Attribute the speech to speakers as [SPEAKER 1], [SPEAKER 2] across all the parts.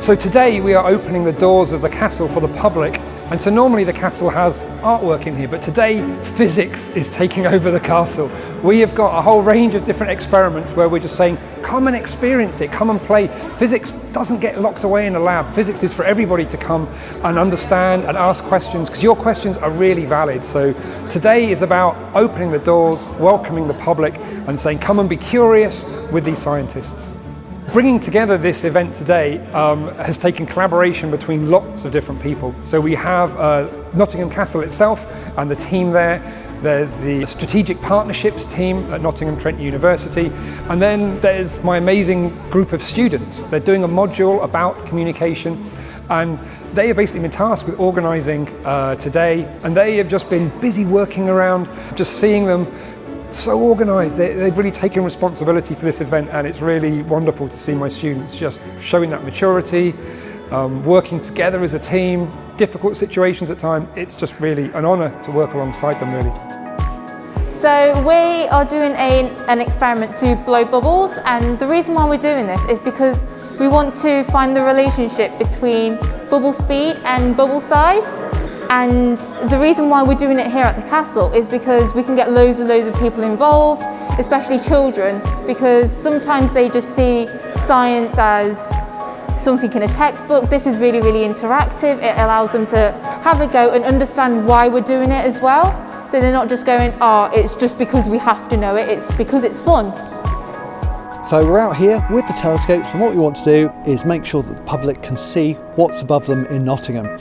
[SPEAKER 1] So today we are opening the doors of the castle for the public, and so normally the castle has artwork in here, but today physics is taking over the castle. We have got a whole range of different experiments where we're just saying, come and experience it, come and play. Physics doesn't get locked away in a lab. Physics is for everybody to come and understand and ask questions, because your questions are really valid. So today is about opening the doors, welcoming the public and saying, come and be curious with these scientists. Bringing together this event today has taken collaboration between lots of different people. So we have Nottingham Castle itself and the team there. There's the strategic partnerships team at Nottingham Trent University. And then there's my amazing group of students. They're doing a module about communication. And they have basically been tasked with organising today. And they have just been busy working around, just seeing them so organised. They've really taken responsibility for this event, and it's really wonderful to see my students just showing that maturity, working together as a team, difficult situations at times. It's just really an honour to work alongside them, really.
[SPEAKER 2] So we are doing an experiment to blow bubbles, and the reason why we're doing this is because we want to find the relationship between bubble speed and bubble size. And the reason why we're doing it here at the castle is because we can get loads of people involved, especially children, because sometimes they just see science as something in a textbook. This is really interactive. It allows them to have a go and understand why we're doing it as well. So they're not just going, oh, it's just because we have to know it, it's because it's fun.
[SPEAKER 3] So we're out here with the telescopes, and what we want to do is make sure that the public can see what's above them in Nottingham.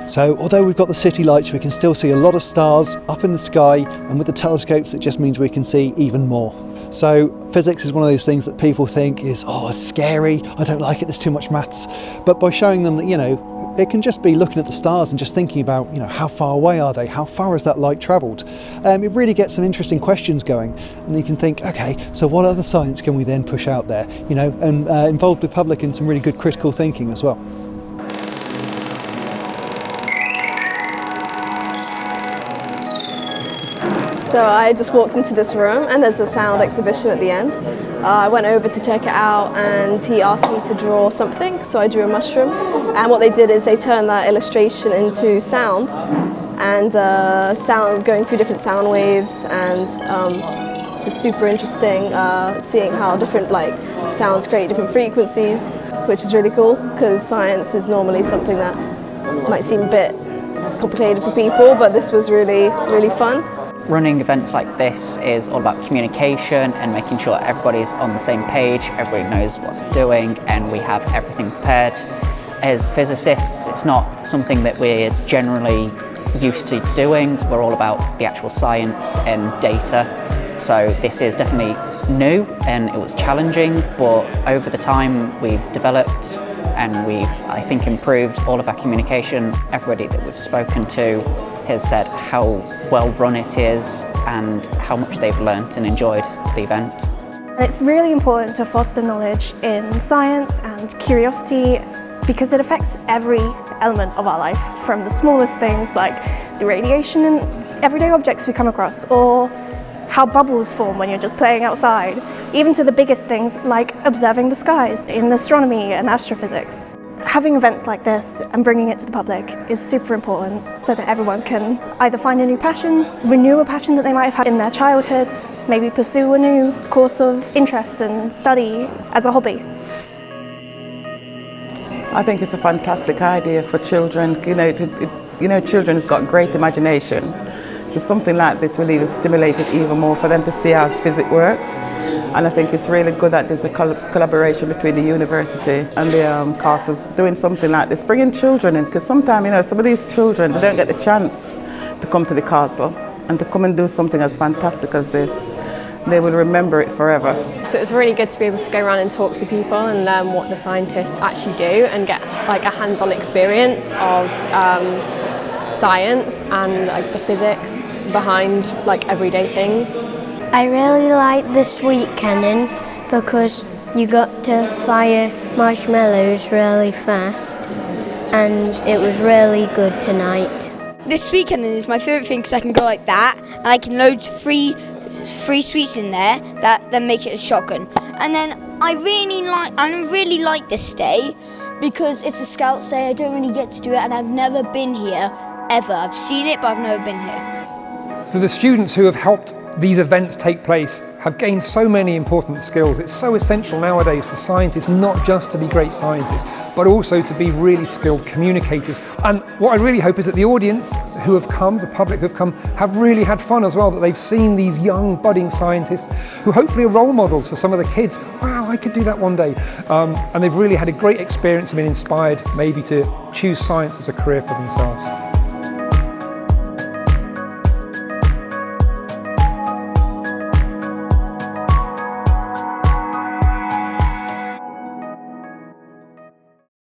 [SPEAKER 3] So although we've got the city lights, we can still see a lot of stars up in the sky, and with the telescopes it just means we can see even more. So physics is one of those things that people think is, oh, it's scary, I don't like it, there's too much maths. But by showing them that, it can just be looking at the stars and just thinking about, how far away are they? How far has that light travelled? It really gets some interesting questions going, and you can think, okay, so what other science can we then push out there? And involve the public in some really good critical thinking as well.
[SPEAKER 4] So I just walked into this room and there's a sound exhibition at the end. I went over to check it out and he asked me to draw something, so I drew a mushroom. And what they did is they turned that illustration into sound, and sound going through different sound waves, and just super interesting seeing how different sounds create different frequencies, which is really cool because science is normally something that might seem a bit complicated for people, but this was really fun.
[SPEAKER 5] Running events like this is all about communication and making sure everybody's on the same page, everybody knows what's doing, and we have everything prepared. As physicists, it's not something that we're generally used to doing. We're all about the actual science and data. So this is definitely new and it was challenging, but over the time we've developed and we've, I think, improved all of our communication. Everybody that we've spoken to has said how well run it is and how much they've learnt and enjoyed the event.
[SPEAKER 6] It's really important to foster knowledge in science and curiosity because it affects every element of our life, from the smallest things like the radiation in everyday objects we come across, or how bubbles form when you're just playing outside, even to the biggest things like observing the skies in astronomy and astrophysics. Having events like this and bringing it to the public is super important so that everyone can either find a new passion, renew a passion that they might have had in their childhood, maybe pursue a new course of interest and study as a hobby.
[SPEAKER 7] I think it's a fantastic idea for children. Children has got great imagination. So something like this will even stimulate it even more for them to see how physics works. And I think it's really good that there's a collaboration between the university and the castle doing something like this, bringing children in, because sometimes, some of these children, they don't get the chance to come to the castle and to come and do something as fantastic as this. They will remember it forever.
[SPEAKER 8] So it was really good to be able to go around and talk to people and learn what the scientists actually do and get a hands-on experience of science and the physics behind everyday things.
[SPEAKER 9] I really like the sweet cannon because you got to fire marshmallows really fast, and it was really good tonight.
[SPEAKER 10] The sweet cannon is my favourite thing because I can go like that and I can load free sweets in there that then make it a shotgun. And then I really like this day because it's a Scouts Day. I don't really get to do it, and I've never been here ever. I've seen it, but I've never been here.
[SPEAKER 1] So the students who have helped these events take place have gained so many important skills. It's so essential nowadays for scientists not just to be great scientists, but also to be really skilled communicators. And what I really hope is that the audience who have come, the public who have come, have really had fun as well, that they've seen these young budding scientists who hopefully are role models for some of the kids. Wow, I could do that one day. And they've really had a great experience and been inspired maybe to choose science as a career for themselves.